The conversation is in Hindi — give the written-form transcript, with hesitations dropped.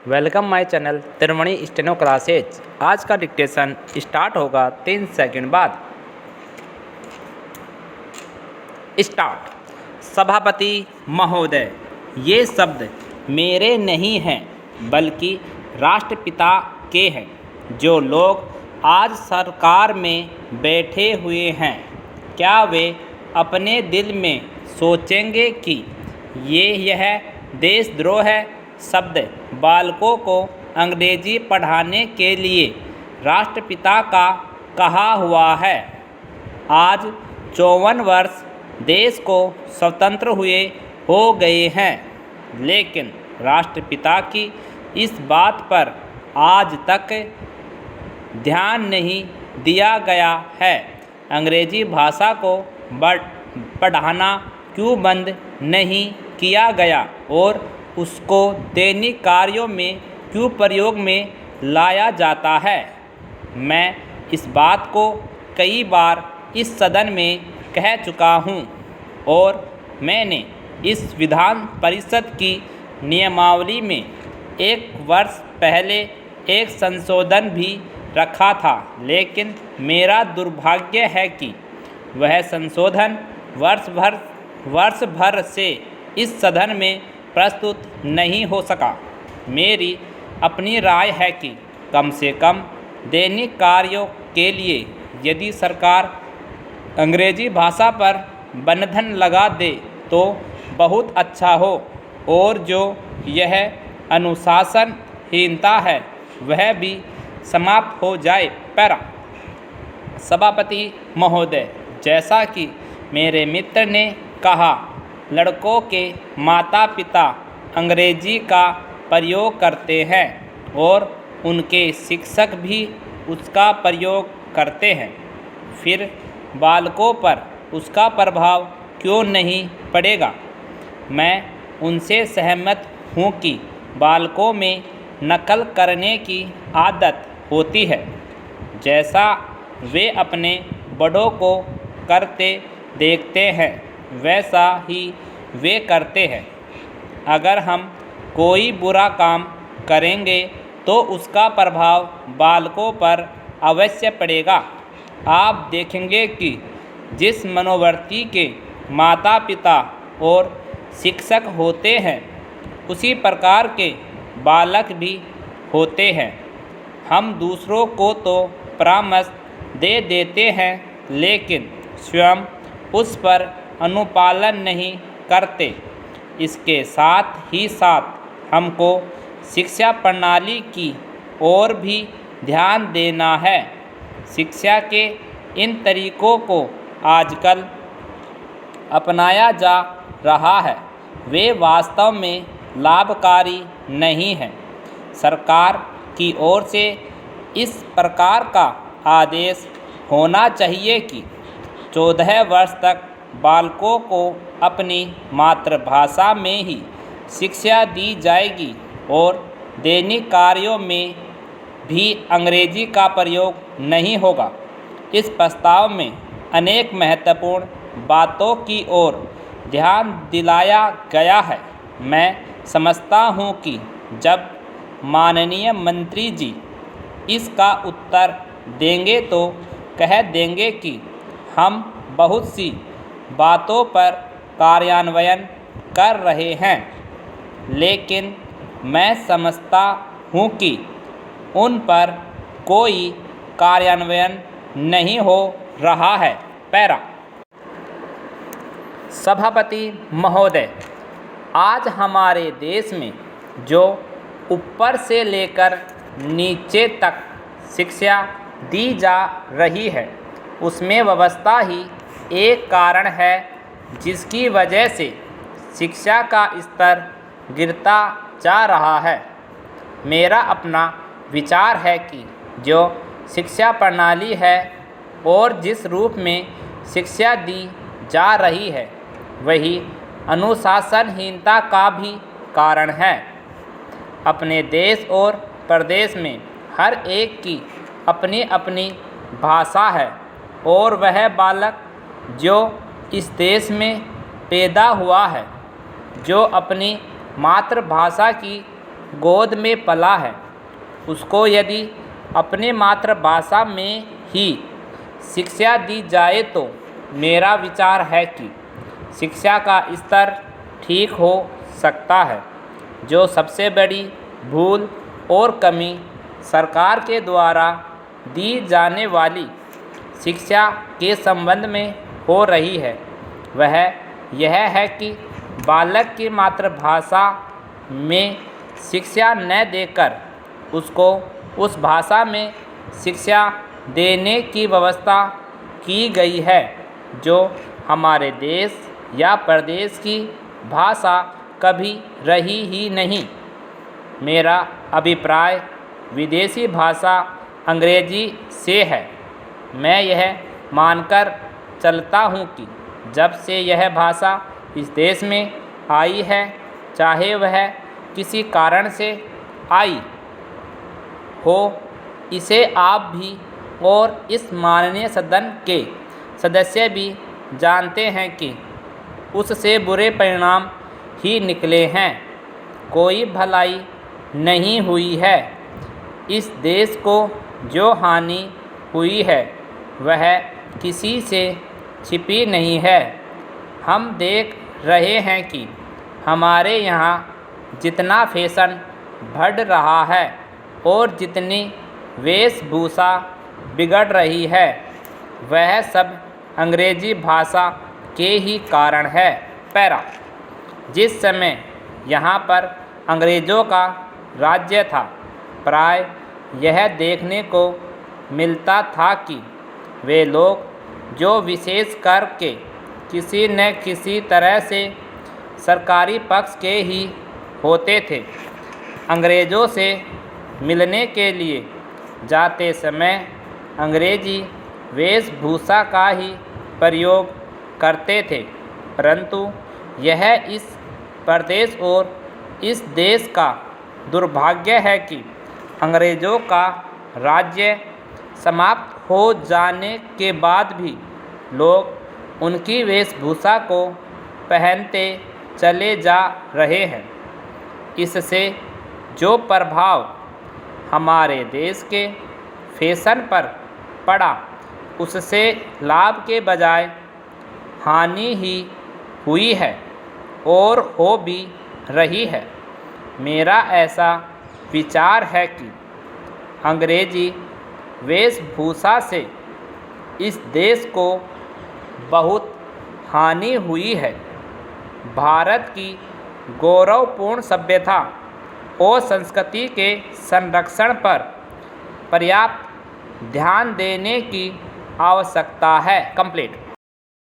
Welcome my channel Triveni steno classes. आज का डिक्टेशन स्टार्ट होगा 3 सेकंड बाद। स्टार्ट। सभापति महोदय, ये शब्द मेरे नहीं हैं बल्कि राष्ट्रपिता के हैं। जो लोग आज सरकार में बैठे हुए हैं, क्या वे अपने दिल में सोचेंगे कि यह देशद्रोह है? शब्द बालकों को अंग्रेजी पढ़ाने के लिए राष्ट्रपिता का कहा हुआ है। आज 54 वर्ष देश को स्वतंत्र हुए हो गए हैं, लेकिन राष्ट्रपिता की इस बात पर आज तक ध्यान नहीं दिया गया है। अंग्रेजी भाषा को पढ़ाना क्यों बंद नहीं किया गया और उसको दैनिक कार्यों में क्यों प्रयोग में लाया जाता है? मैं इस बात को कई बार इस सदन में कह चुका हूँ और मैंने इस विधान परिषद की नियमावली में 1 वर्ष पहले एक संशोधन भी रखा था, लेकिन मेरा दुर्भाग्य है कि वह संशोधन वर्ष भर से इस सदन में प्रस्तुत नहीं हो सका। मेरी अपनी राय है कि कम से कम दैनिक कार्यों के लिए यदि सरकार अंग्रेजी भाषा पर बंधन लगा दे तो बहुत अच्छा हो, और जो यह अनुशासनहीनता है वह भी समाप्त हो जाए। पैरा। सभापति महोदय, जैसा कि मेरे मित्र ने कहा, लड़कों के माता पिता अंग्रेजी का प्रयोग करते हैं और उनके शिक्षक भी उसका प्रयोग करते हैं। फिर बालकों पर उसका प्रभाव क्यों नहीं पड़ेगा? मैं उनसे सहमत हूँ कि बालकों में नकल करने की आदत होती है, जैसा वे अपने बड़ों को करते देखते हैं वैसा ही वे करते हैं। अगर हम कोई बुरा काम करेंगे तो उसका प्रभाव बालकों पर अवश्य पड़ेगा। आप देखेंगे कि जिस मनोवृत्ति के माता पिता और शिक्षक होते हैं, उसी प्रकार के बालक भी होते हैं। हम दूसरों को तो परामर्श दे देते हैं, लेकिन स्वयं उस पर अनुपालन नहीं करते। इसके साथ ही साथ हमको शिक्षा प्रणाली की ओर भी ध्यान देना है। शिक्षा के इन तरीकों को आजकल अपनाया जा रहा है, वे वास्तव में लाभकारी नहीं हैं। सरकार की ओर से इस प्रकार का आदेश होना चाहिए कि 14 वर्ष तक बालकों को अपनी मातृभाषा में ही शिक्षा दी जाएगी और दैनिक कार्यों में भी अंग्रेजी का प्रयोग नहीं होगा। इस प्रस्ताव में अनेक महत्वपूर्ण बातों की ओर ध्यान दिलाया गया है। मैं समझता हूँ कि जब माननीय मंत्री जी इसका उत्तर देंगे तो कह देंगे कि हम बहुत सी बातों पर कार्यान्वयन कर रहे हैं, लेकिन मैं समझता हूँ कि उन पर कोई कार्यान्वयन नहीं हो रहा है। पैरा। सभापति महोदय, आज हमारे देश में जो ऊपर से लेकर नीचे तक शिक्षा दी जा रही है, उसमें व्यवस्था ही एक कारण है जिसकी वजह से शिक्षा का स्तर गिरता जा रहा है। मेरा अपना विचार है कि जो शिक्षा प्रणाली है और जिस रूप में शिक्षा दी जा रही है, वही अनुशासनहीनता का भी कारण है। अपने देश और प्रदेश में हर एक की अपनी अपनी भाषा है और वह बालक जो इस देश में पैदा हुआ है, जो अपनी मातृभाषा की गोद में पला है उसको यदि अपने मातृभाषा में ही शिक्षा दी जाए तो मेरा विचार है कि शिक्षा का स्तर ठीक हो सकता है। जो सबसे बड़ी भूल और कमी सरकार के द्वारा दी जाने वाली शिक्षा के संबंध में हो रही है वह यह है कि बालक की मातृभाषा में शिक्षा न देकर उसको उस भाषा में शिक्षा देने की व्यवस्था की गई है जो हमारे देश या प्रदेश की भाषा कभी रही ही नहीं। मेरा अभिप्राय विदेशी भाषा अंग्रेजी से है। मैं यह मानकर चलता हूँ कि जब से यह भाषा इस देश में आई है चाहे वह किसी कारण से आई हो इसे आप भी और इस माननीय सदन के सदस्य भी जानते हैं कि उससे बुरे परिणाम ही निकले हैं। कोई भलाई नहीं हुई है। इस देश को जो हानि हुई है वह किसी से छिपी नहीं है। हम देख रहे हैं कि हमारे यहाँ जितना फैशन बढ़ रहा है और जितनी वेशभूषा बिगड़ रही है वह सब अंग्रेजी भाषा के ही कारण है। पैरा जिस समय यहाँ पर अंग्रेज़ों का राज्य था प्राय यह देखने को मिलता था कि वे लोग जो विशेष करके किसी न किसी तरह से सरकारी पक्ष के ही होते थे अंग्रेज़ों से मिलने के लिए जाते समय अंग्रेजी वेशभूषा का ही प्रयोग करते थे। परंतु यह इस प्रदेश और इस देश का दुर्भाग्य है कि अंग्रेज़ों का राज्य समाप्त हो जाने के बाद भी लोग उनकी वेशभूषा को पहनते चले जा रहे हैं। इससे जो प्रभाव हमारे देश के फैशन पर पड़ा उससे लाभ के बजाय हानि ही हुई है और हो भी रही है। मेरा ऐसा विचार है कि अंग्रेजी वेशभूषा से इस देश को बहुत हानि हुई है। भारत की गौरवपूर्ण सभ्यता और संस्कृति के संरक्षण पर पर्याप्त ध्यान देने की आवश्यकता है। कंप्लीट।